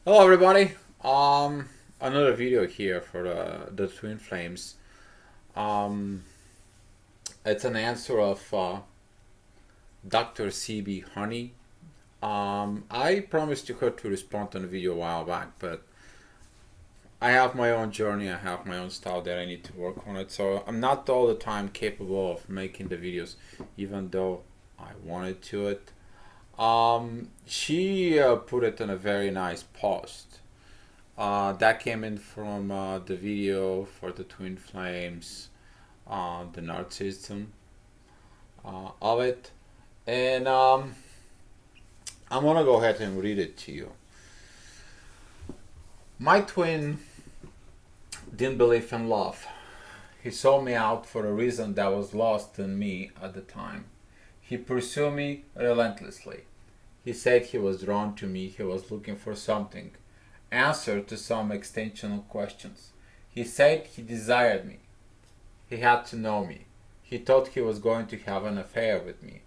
Hello everybody. Another video here for the twin flames. Um, it's an answer of Dr. CB Honey. I promised to her to respond on the video a while back, but I have my own journey. I have my own style that I need to work on it. So I'm not all the time capable of making the videos, even though I wanted to it. She put it in a very nice post. That came in from the video for the twin flames, the narcissism of it, and I'm gonna go ahead and read it to you. My twin didn't believe in love. He saw me out for a reason that was lost in me at the time. He pursued me relentlessly. He said he was drawn to me. He was looking for something, answer to some existential questions. He said he desired me. He had to know me. He thought he was going to have an affair with me.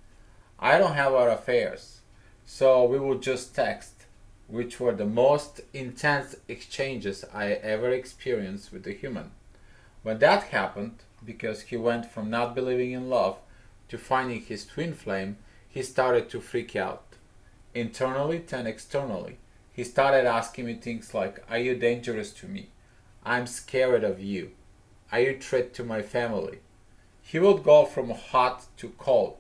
I don't have our affairs, so we would just text, which were the most intense exchanges I ever experienced with a human. When that happened, because he went from not believing in love to finding his twin flame, he started to freak out. Internally, then externally. He started asking me things like, are you dangerous to me? I'm scared of you. Are you a threat to my family? He would go from hot to cold.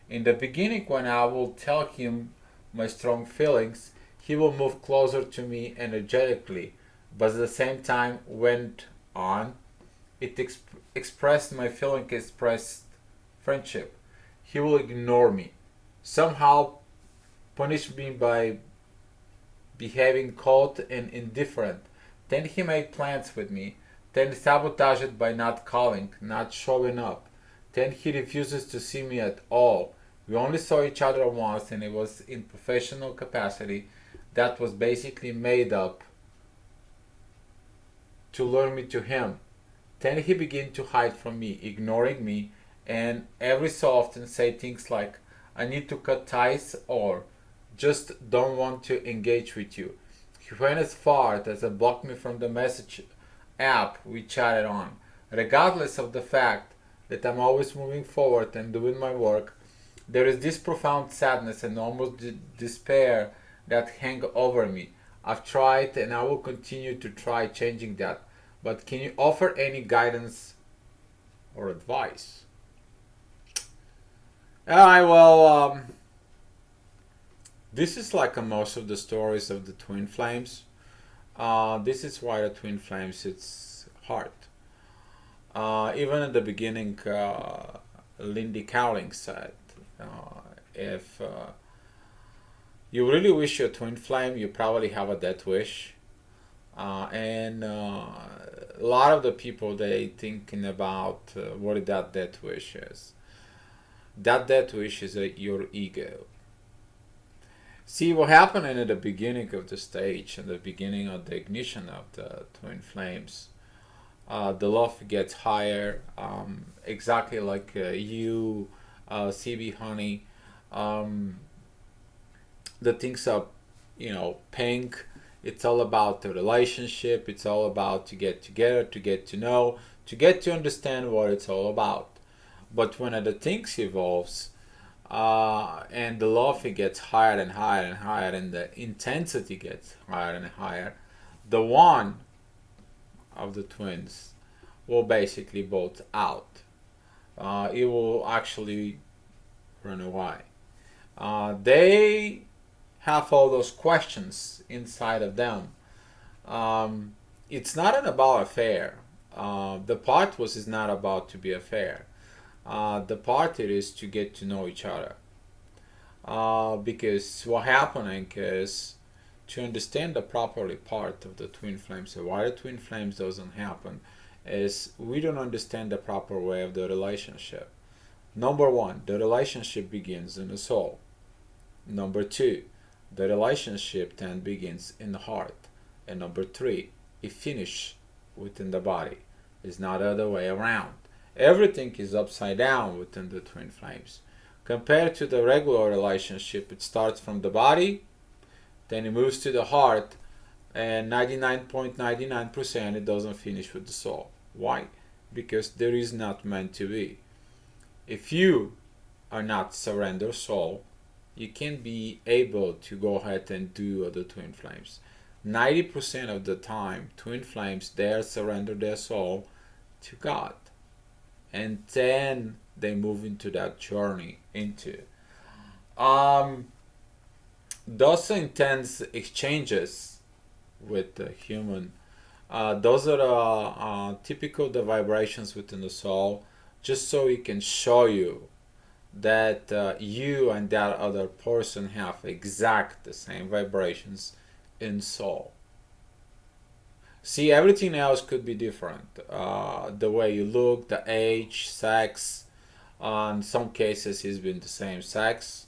In the beginning, when I would tell him my strong feelings, he would move closer to me energetically, but at the same time went on. It expressed my feeling, expressed friendship. He will ignore me, somehow punish me by behaving cold and indifferent. Then he made plans with me, then sabotaged it by not calling, not showing up. Then he refuses to see me at all. We only saw each other once and it was in professional capacity that was basically made up to lure me to him. Then he began to hide from me, ignoring me, and every so often say things like, I need to cut ties or just don't want to engage with you. He went as far as to block me from the message app we chatted on. Regardless of the fact that I'm always moving forward and doing my work, there is this profound sadness and almost despair that hang over me. I've tried and I will continue to try changing that. But can you offer any guidance or advice? I well, this is like most of the stories of the twin flames. This is why the twin flames it's hard. Even in the beginning, Lindy Cowling said, if you really wish your twin flame, you probably have a death wish. And a lot of the people they thinking about what that death wish is. That death wish is your ego. See what happened in the beginning of the stage, in the beginning of the ignition of the twin flames. The love gets higher, exactly like you, CB Honey. Um, the things are, pink. It's all about the relationship. It's all about to get together, to get to know, to get to understand what it's all about. But when the things evolves, and the love it gets higher and higher and higher, and the intensity gets higher and higher, the one of the twins will basically bolt out. It will actually run away. They have all those questions inside of them. It's not an about affair. The part was is not about to be a fair. The part it is to get to know each other. Because what happening is to understand the properly part of the twin flames. So why the twin flames doesn't happen is we don't understand the proper way of the relationship. Number one, the relationship begins in the soul. Number two, the relationship then begins in the heart. And number three, it finishes within the body. It's not the other way around. Everything is upside down within the twin flames. Compared to the regular relationship, it starts from the body, then it moves to the heart, and 99.99% it doesn't finish with the soul. Why? Because there is not meant to be. If you are not surrender soul, you can't be able to go ahead and do the twin flames. 90% of the time, twin flames, they surrender their soul to God, and then they move into that journey into those intense exchanges with the human. Those are typical the vibrations within the soul, just so it can show you that you and that other person have exact the same vibrations in soul. See, everything else could be different. The way you look, the age, sex. In some cases, it's been the same sex.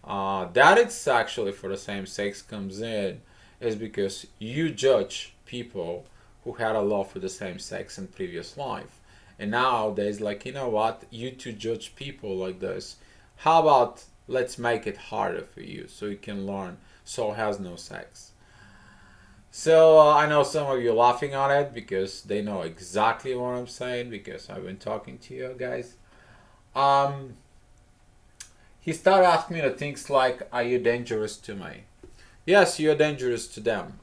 That it's actually for the same sex comes in is because you judge people who had a love for the same sex in previous life. And nowadays, like, you know what? You two judge people like this. How about let's make it harder for you so you can learn soul has no sex. So I know some of you laughing on it because they know exactly what I'm saying because I've been talking to you guys. He started asking me the things like, "Are you dangerous to me?" Yes, you're dangerous to them.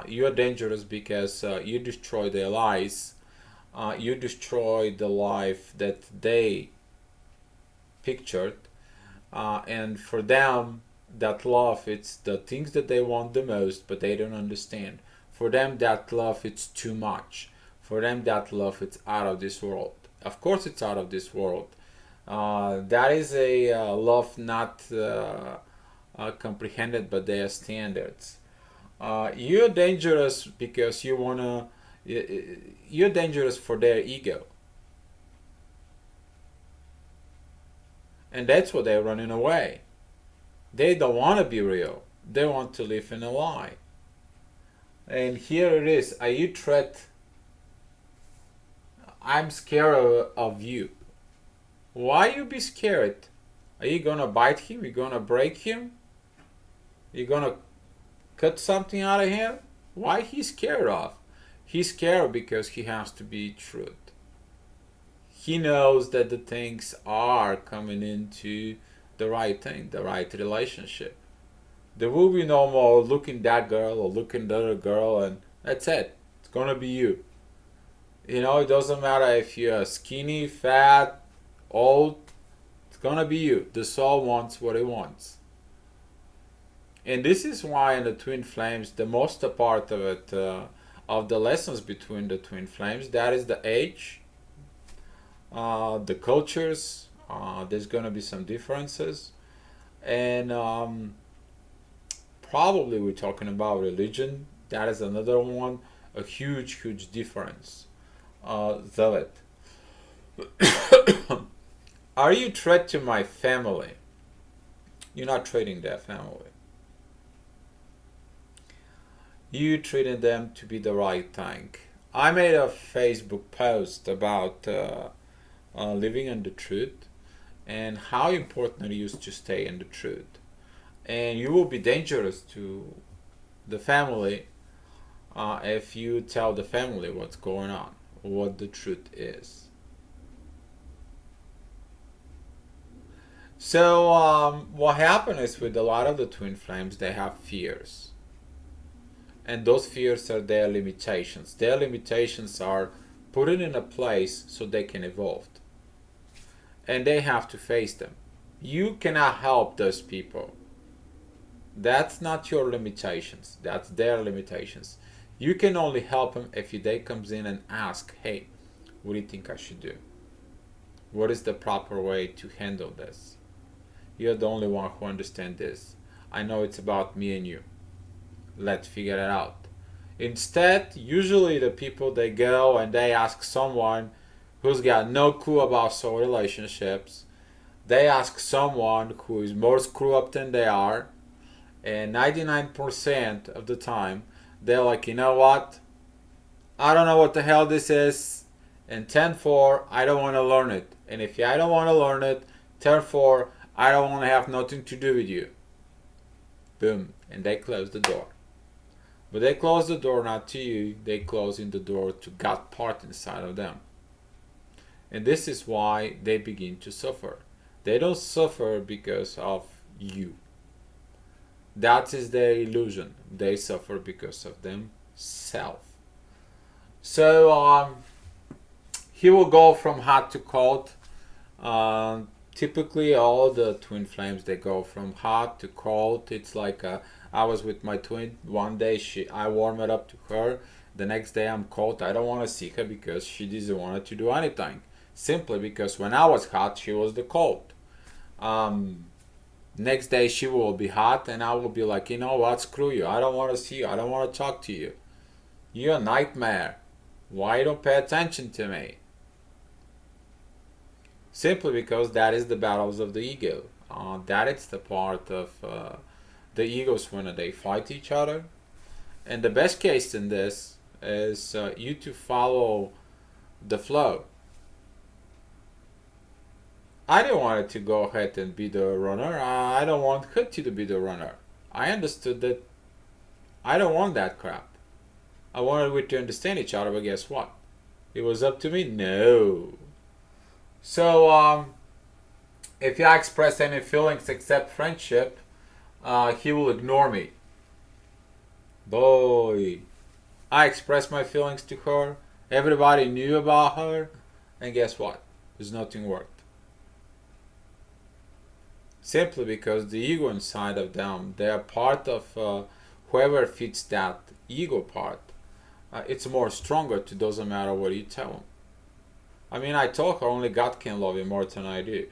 You're dangerous because you destroy their lives. You destroy the life that they pictured, and for them, that love, it's the things that they want the most, but they don't understand. For them, that love, it's too much. For them, that love, it's out of this world. Of course, it's out of this world. That is a love not comprehended by their standards. You're dangerous because you wanna. You're dangerous for their ego, and that's why they're running away. They don't want to be real. They want to live in a lie. And here it is. Are you threat? I'm scared of you. Why you be scared? Are you gonna bite him? You gonna break him? You gonna cut something out of him? Why he's scared of? He's scared because he has to be truth. He knows that the things are coming into the right thing, the right relationship. There will be no more looking that girl or looking the other girl, and that's it. It's gonna be you. You know, it doesn't matter if you're skinny, fat, old. It's gonna be you. The soul wants what it wants. And this is why in the twin flames, the most part of it, of the lessons between the twin flames, that is the age, the cultures. There's gonna be some differences, and probably we're talking about religion. That is another one, a huge difference. Zealot. Are you a threat to my family? You're not treating their family. You treated them to be the right thing. I made a Facebook post about living in the truth and how important it is to stay in the truth. And you will be dangerous to the family if you tell the family what's going on, what the truth is. So what happens is with a lot of the twin flames, they have fears. And those fears are their limitations. Their limitations are put in a place so they can evolve. And they have to face them. You cannot help those people. That's not your limitations. That's their limitations. You can only help them if they comes in and ask, "Hey, what do you think I should do? What is the proper way to handle this? You're the only one who understands this. I know it's about me and you. Let's figure it out." Instead, usually the people, they go and they ask someone who's got no clue about soul relationships. They ask someone who is more screwed up than they are, and 99% of the time they're like, "You know what? I don't know what the hell this is, and 10-4, I don't want to learn it. And if I don't want to learn it, 10-4, I don't want to have nothing to do with you." Boom, and they close the door. But they close the door not to you, they closing the door to God part inside of them. And this is why they begin to suffer. They don't suffer because of you. That is their illusion. They suffer because of themselves. So he will go from hot to cold. Typically, all the twin flames, they go from hot to cold. It's like I was with my twin one day. I warm it up to her. The next day I'm cold. I don't want to see her because she doesn't want to do anything. Simply because when I was hot, she was the cold. Next day she will be hot, and I will be like, you know what? Screw you. I don't want to see you. I don't want to talk to you. You're a nightmare. Why you don't pay attention to me? Simply because that is the battles of the ego. That is the part of the egos when they fight each other. And the best case in this is you to follow the flow. I don't want it to go ahead and be the runner. I don't want her to be the runner. I understood that I don't want that crap. I wanted we to understand each other, but guess what? It was up to me? No. So, if I express any feelings except friendship, he will ignore me. Boy, I expressed my feelings to her. Everybody knew about her, and guess what? There's nothing worked. Simply because the ego inside of them, they are part of whoever fits that ego part. It's more stronger. It doesn't matter what you tell them. I mean, I told her only God can love you more than I do.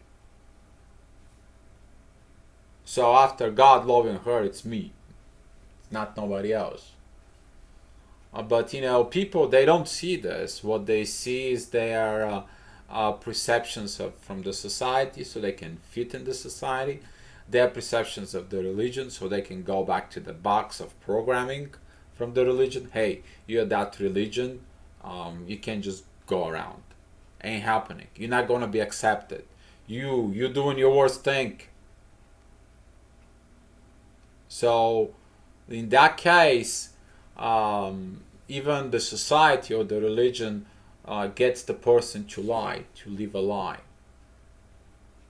So after God loving her, it's me. It's not nobody else. But people, they don't see this. What they see is their perceptions from the society, so they can fit in the society. Their perceptions of the religion, so they can go back to the box of programming from the religion. Hey, you're that religion. You can't just go around. Ain't happening. You're not gonna be accepted. You're doing your worst thing. So in that case, even the society or the religion gets the person to lie, to live a lie.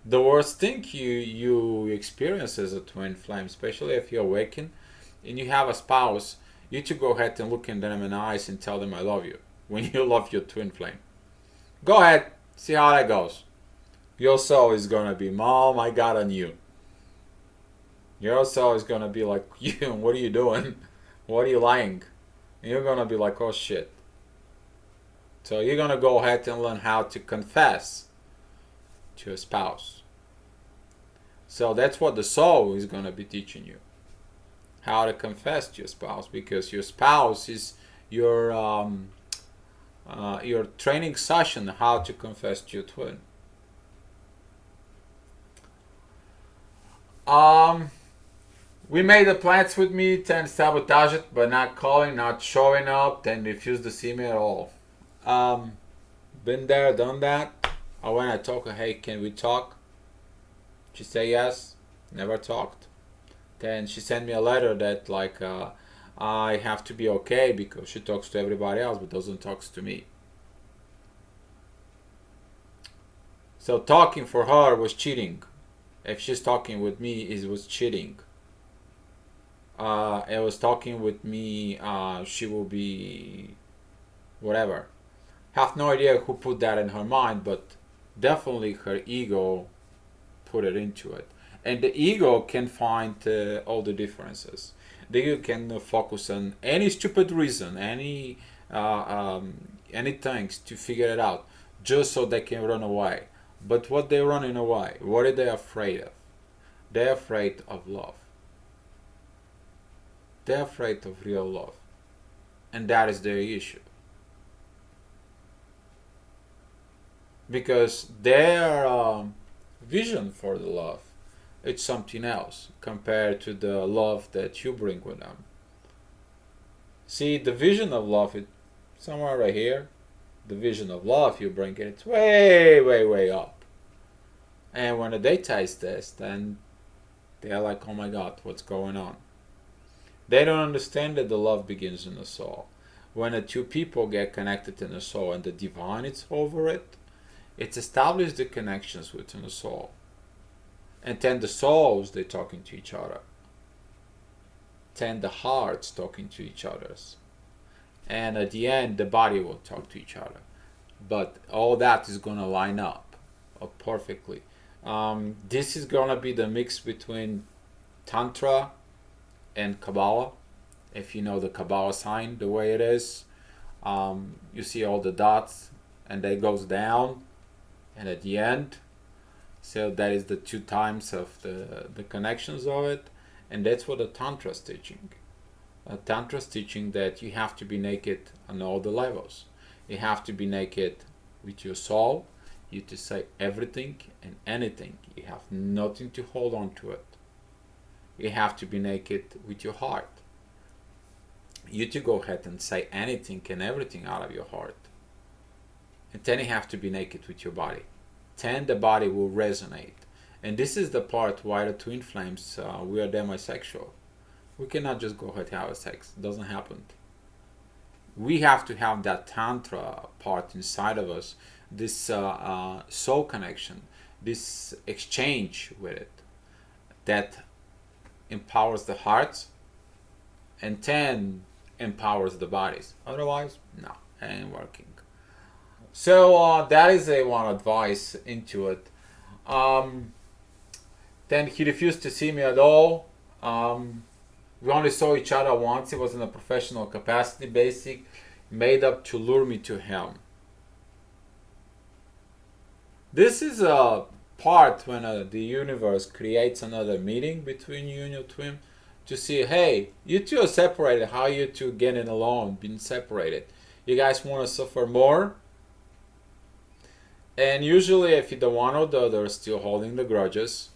The worst thing you experience as a twin flame, especially if you awaken and you have a spouse, you to go ahead and look in them in the eyes and tell them I love you when you love your twin flame. Go ahead, see how that goes. Your soul is gonna be, Mom, I got on you. Your soul is gonna be like, you, what are you doing? What are you lying? And you're gonna be like, oh shit. So you're gonna go ahead and learn how to confess to your spouse. So that's what the soul is gonna be teaching you. How to confess to your spouse, because your spouse is your training session how to confess to your twin. We made the plans with me, then sabotage it by not calling, not showing up, then refuse to see me at all. Been there, done that. When I told her, hey, can we talk? She said yes, never talked. Then she sent me a letter that like I have to be okay because she talks to everybody else but doesn't talk to me. So talking for her was cheating. If she's talking with me, it was cheating. It was talking with me, she will be whatever. Have no idea who put that in her mind, but definitely her ego put it into it. And the ego can find all the differences. The ego can focus on any stupid reason, any things to figure it out, just so they can run away. But what they're running away, what are they afraid of? They're afraid of love. They're afraid of real love. And that is their issue. Because their vision for the love, it's something else compared to the love that you bring with them. See, the vision of love is somewhere right here. The vision of love you bring it, it's way, way, way up. And when they taste this, then they're like, oh my God, what's going on? They don't understand that the love begins in the soul. When the two people get connected in the soul and the divine is over it, it's established the connections within the soul. And then the souls, they're talking to each other. Then the hearts talking to each other. And at the end, the body will talk to each other. But all that is going to line up perfectly. This is going to be the mix between Tantra and Kabbalah. If you know the Kabbalah sign, the way it is, you see all the dots and they goes down, and at the end, so that is the 2 times of the connections of it, and that's what the Tantra is teaching. Tantra is teaching that you have to be naked on all the levels. You have to be naked with your soul. You to say everything and anything. You have nothing to hold on to it. You have to be naked with your heart. You to go ahead and say anything and everything out of your heart. And then you have to be naked with your body. Then the body will resonate. And this is the part why the twin flames, we are demisexual. We cannot just go ahead and have sex. It doesn't happen. We have to have that Tantra part inside of us, this soul connection, this exchange with it, that empowers the hearts and then empowers the bodies. Otherwise, no, it ain't working. So that is a one advice into it. Then he refused to see me at all. We only saw each other once. It was in a professional capacity, basic, made up to lure me to him. This is a part when the universe creates another meeting between you and your twin to see, hey, you two are separated. How are you two getting along, being separated? You guys want to suffer more? And usually if the one or the other is still holding the grudges,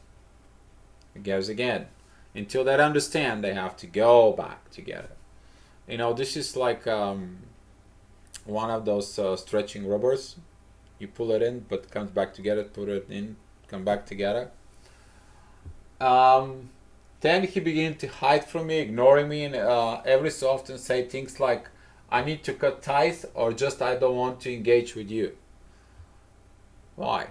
it goes again. Until they understand, they have to go back together. You know, this is like one of those stretching rubbers. You pull it in, but it comes back together, put it in, come back together. Then he began to hide from me, ignoring me, and every so often say things like, I need to cut ties, or just I don't want to engage with you. Why?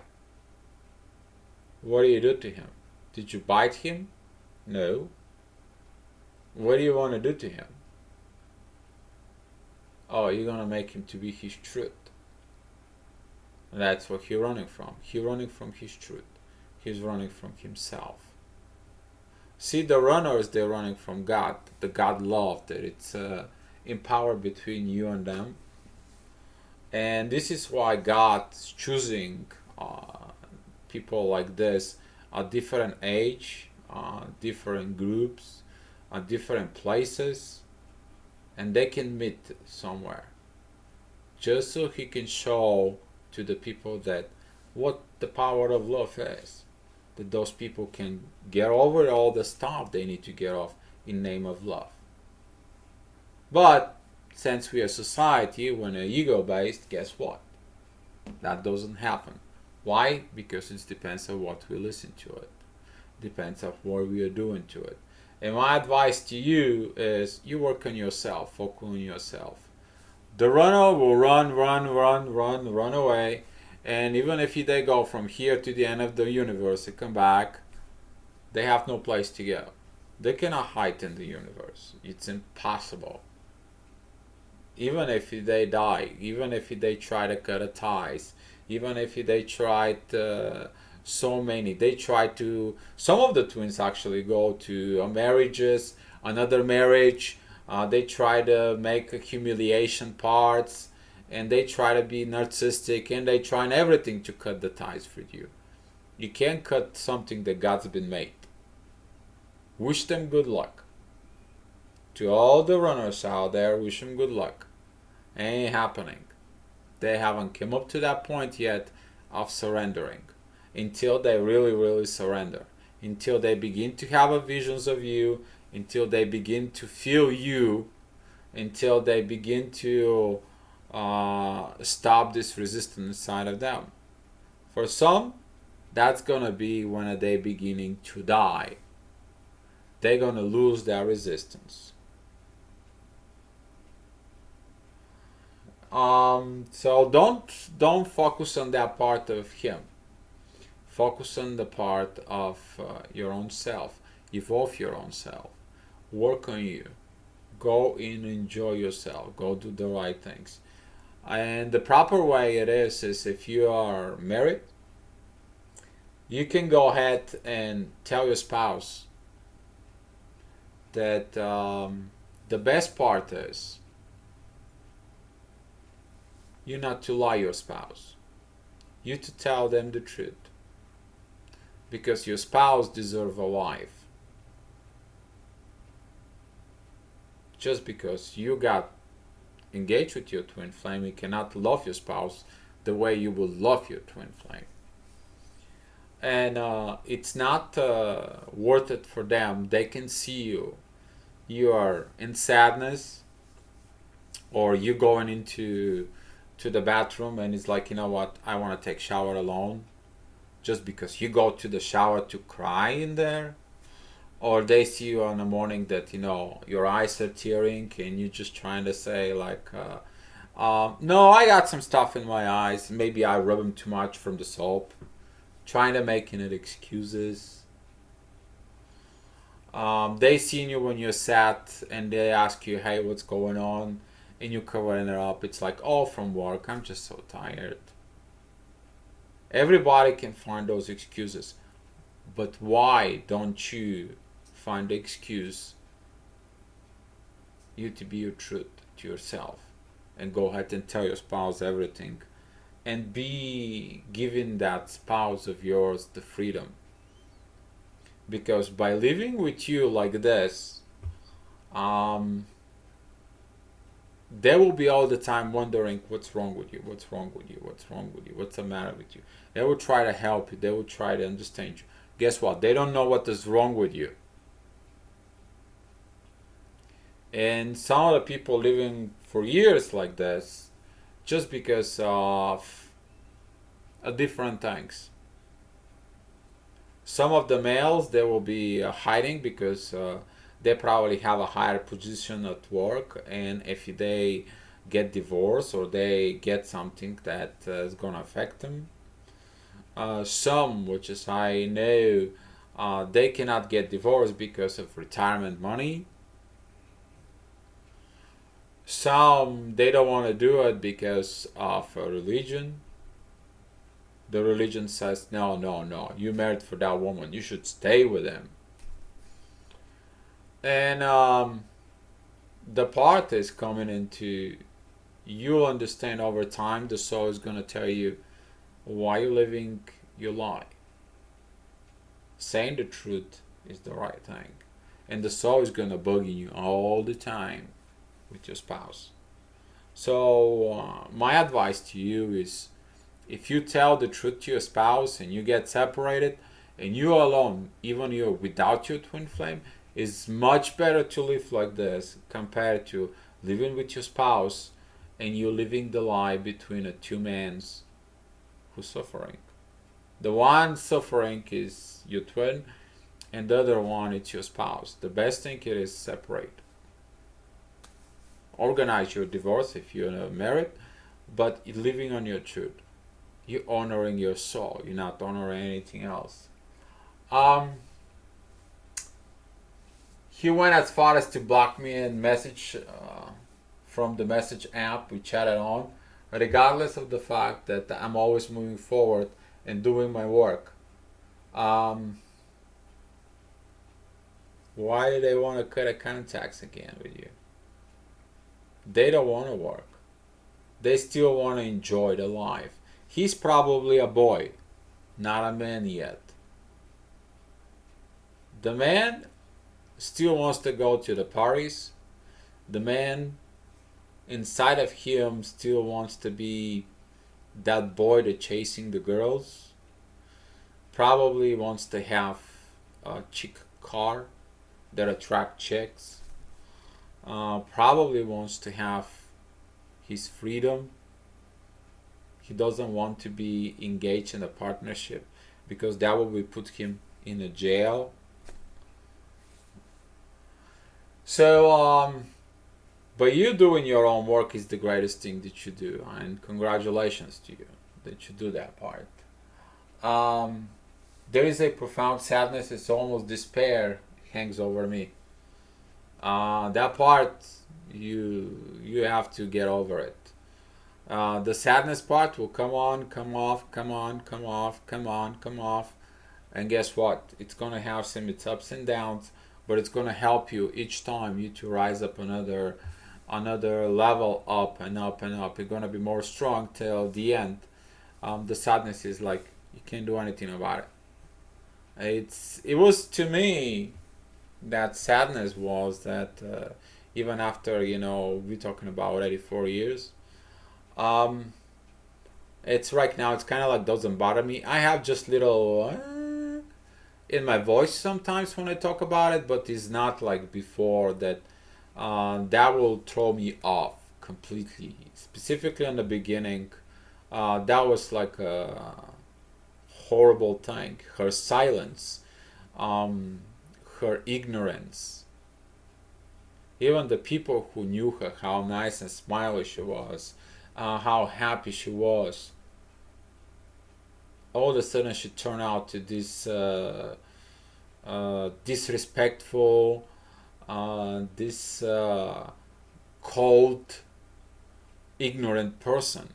What do you do to him? Did you bite him? No. What do you want to do to him? Oh, you're going to make him to be his truth. And that's what he's running from. He's running from his truth. He's running from himself. See, the runners, they're running from God. The God love, that it's empowered between you and them. And this is why God is choosing people like this at different age, different groups, at different places, and they can meet somewhere. Just so he can show to the people that what the power of love is. That those people can get over all the stuff they need to get off in name of love. But since we are society, when we're ego-based, guess what? That doesn't happen. Why? Because it depends on what we listen to it. Depends on what we are doing to it. And my advice to you is you work on yourself, focus on yourself. The runner will run away. And even if they go from here to the end of the universe and come back, they have no place to go. They cannot hide in the universe. It's impossible. Even if they die, even if they try to cut a ties, even if they tried so many, they try to, some of the twins actually go to marriages, another marriage, they try to make humiliation parts, and they try to be narcissistic, and they try everything to cut the ties with you. You can't cut something that God's been made. Wish them good luck. To all the runners out there, wish them good luck. Ain't happening. They haven't come up to that point yet of surrendering. Until they really surrender. Until they begin to have a visions of you. Until they begin to feel you. Until they begin to stop this resistance inside of them. For some, that's gonna be when they're beginning to die. They're gonna lose their resistance. So don't focus on that part of him. Focus on the part of your own self. Evolve your own self. Work on you. Go in, enjoy yourself. Go do the right things. And the proper way it is if you are married, you can go ahead and tell your spouse that the best part is you not to lie your spouse. You to tell them the truth. Because your spouse deserves a life. Just because you got engaged with your twin flame, you cannot love your spouse the way you would love your twin flame. And it's not worth it for them. They can see you are in sadness, or you going into the bathroom and it's like, you know what, I want to take shower alone, just because you go to the shower to cry in there. Or they see you on the morning that, you know, your eyes are tearing and you're just trying to say like, no, I got some stuff in my eyes, maybe I rub them too much from the soap, trying to making it excuses. They seen you when you're sad and they ask you, hey, what's going on, and you covering it up. It's like, oh, from work, I'm just so tired. Everybody can find those excuses, but why don't you find the excuse you to be your truth to yourself and go ahead and tell your spouse everything, and be giving that spouse of yours the freedom? Because by living with you like this, they will be all the time wondering what's wrong with you, what's wrong with you, what's wrong with you, what's the matter with you. They will try to help you, they will try to understand you. Guess what? They don't know what is wrong with you. And some of the people living for years like this, just because of different things. Some of the males, they will be hiding because they probably have a higher position at work, and if they get divorced or they get something that is gonna affect them, some, which is I know, they cannot get divorced because of retirement money. Some, they don't want to do it because of a religion. The religion says, no, no, no, you married for that woman, you should stay with him. And the part is coming into, you'll understand over time, the soul is going to tell you why you're living your lie. Saying the truth is the right thing. And the soul is going to bug you all the time with your spouse. So my advice to you is, if you tell the truth to your spouse and you get separated and you're alone, even you're without your twin flame, it's much better to live like this compared to living with your spouse and you're living the lie between the two men who's suffering. The one suffering is your twin, and the other one is your spouse. The best thing it is separate. Organize your divorce if you're married, but living on your truth. You're honoring your soul. You're not honoring anything else. He went as far as to block me and message from the message app we chatted on, regardless of the fact that I'm always moving forward and doing my work. Why do they want to cut a contacts again with you? They don't want to work. They still want to enjoy the life. He's probably a boy, not a man yet. The man still wants to go to the parties. The man inside of him still wants to be that boy that's chasing the girls. Probably wants to have a chick car that attract chicks. Probably wants to have his freedom. He doesn't want to be engaged in a partnership because that will put him in a jail. So But you doing your own work is the greatest thing that you do, and congratulations to you that you do that part. Um, there is a profound sadness. It's almost despair hangs over me. That part, you have to get over it. The sadness part will come on, come off, come on, come off, come on, come off, and guess what? It's gonna have some its ups and downs, but it's gonna help you each time you to rise up another level up and up and up. You're gonna be more strong till the end. The sadness is like you can't do anything about it. It was to me that sadness was that even after we're talking about already 4 years. Um, it's right now. It's kind of like doesn't bother me. I have just little in my voice sometimes when I talk about it, but it's not like before that. That will throw me off completely. Specifically in the beginning, that was like a horrible thing. Her silence, um, her ignorance. Even the people who knew her, how nice and smiley she was, how happy she was, all of a sudden she turned out to this disrespectful, this cold, ignorant person.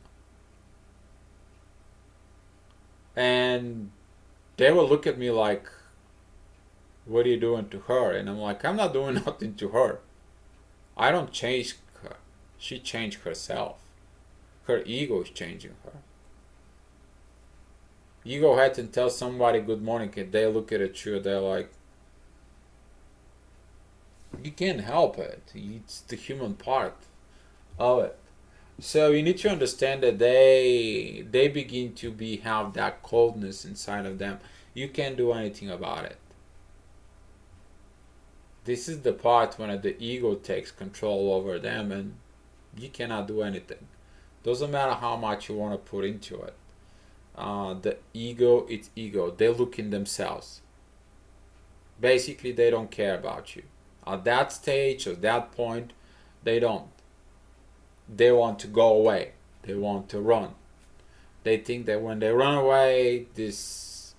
And they will look at me like, what are you doing to her? And I'm like, I'm not doing nothing to her. I don't change her. She changed herself. Her ego is changing her. You go ahead and tell somebody good morning and they look at you, they're like, you can't help it. It's the human part of it. So you need to understand that they begin to be have that coldness inside of them. You can't do anything about it. This is the part when the ego takes control over them and you cannot do anything. Doesn't matter how much you want to put into it. The ego, it's ego. They look in themselves. Basically, they don't care about you. At that stage, at that point, they don't. They want to go away. They want to run. They think that when they run away, this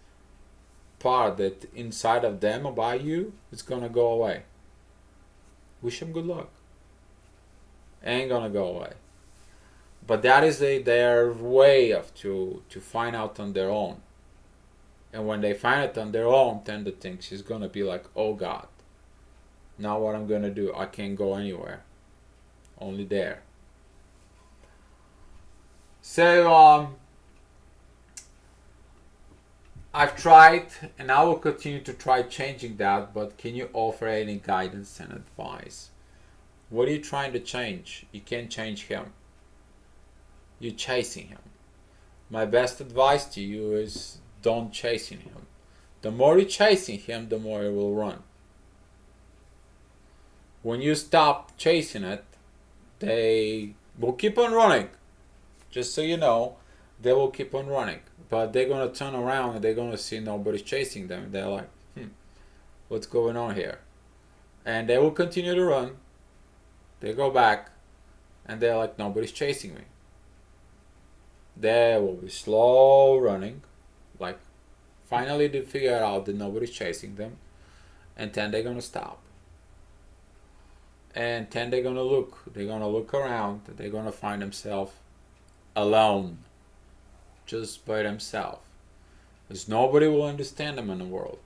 part that inside of them about you is gonna go away. Wish them good luck. Ain't gonna go away. But that is their way of to find out on their own. And when they find it on their own, then the thing is gonna be like, oh God, now what I'm gonna do? I can't go anywhere. Only there. So I've tried and I will continue to try changing that, but can you offer any guidance and advice? What are you trying to change? You can't change him. You're chasing him. My best advice to you is don't chasing him. The more you're chasing him, the more he will run. When you stop chasing it, they will keep on running. Just so you know, they will keep on running. But they're going to turn around and they're going to see nobody's chasing them. They're like, what's going on here? And they will continue to run. They go back and they're like, nobody's chasing me. They will be slow running. Like, finally they figure out that nobody's chasing them. And then they're going to stop. And then they're going to look. They're going to look around. They're going to find themselves alone. Just by themselves. Because nobody will understand them in the world.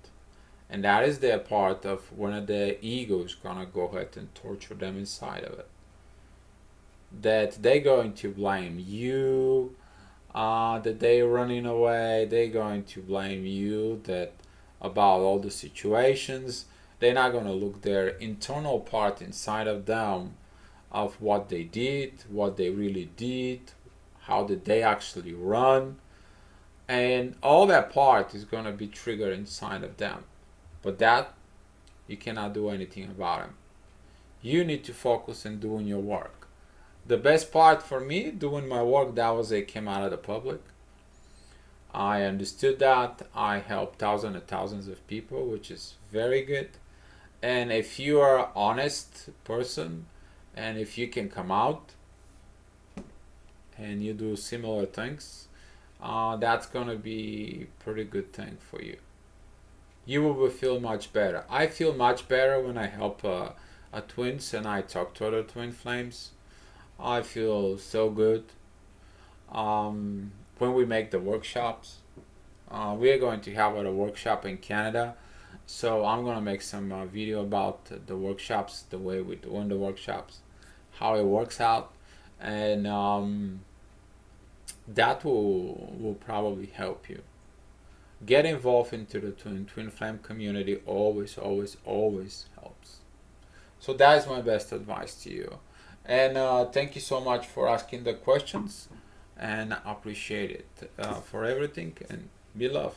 And that is their part of when the ego is going to go ahead and torture them inside of it. That they're going to blame you. That they're running away. They're going to blame you that about all the situations. They're not going to look their internal part inside of them of what they did, what they really did, how did they actually run, and all that part is going to be triggered inside of them. But that you cannot do anything about them. You need to focus on doing your work. The best part for me doing my work, that was it came out of the public. I understood that. I helped thousands and thousands of people, which is very good. And if you are an honest person And if you can come out and you do similar things, that's gonna be pretty good thing for you. You will feel much better. I feel much better when I help a twins and I talk to other twin flames. I feel so good. When we make the workshops, we are going to have a workshop in Canada, so I'm gonna make some video about the workshops, the way we do in the workshops, how it works out, and that will probably help you. Get involved into the twin flame community. Always helps. So that is my best advice to you. And thank you so much for asking the questions, and I appreciate it for everything. And be love.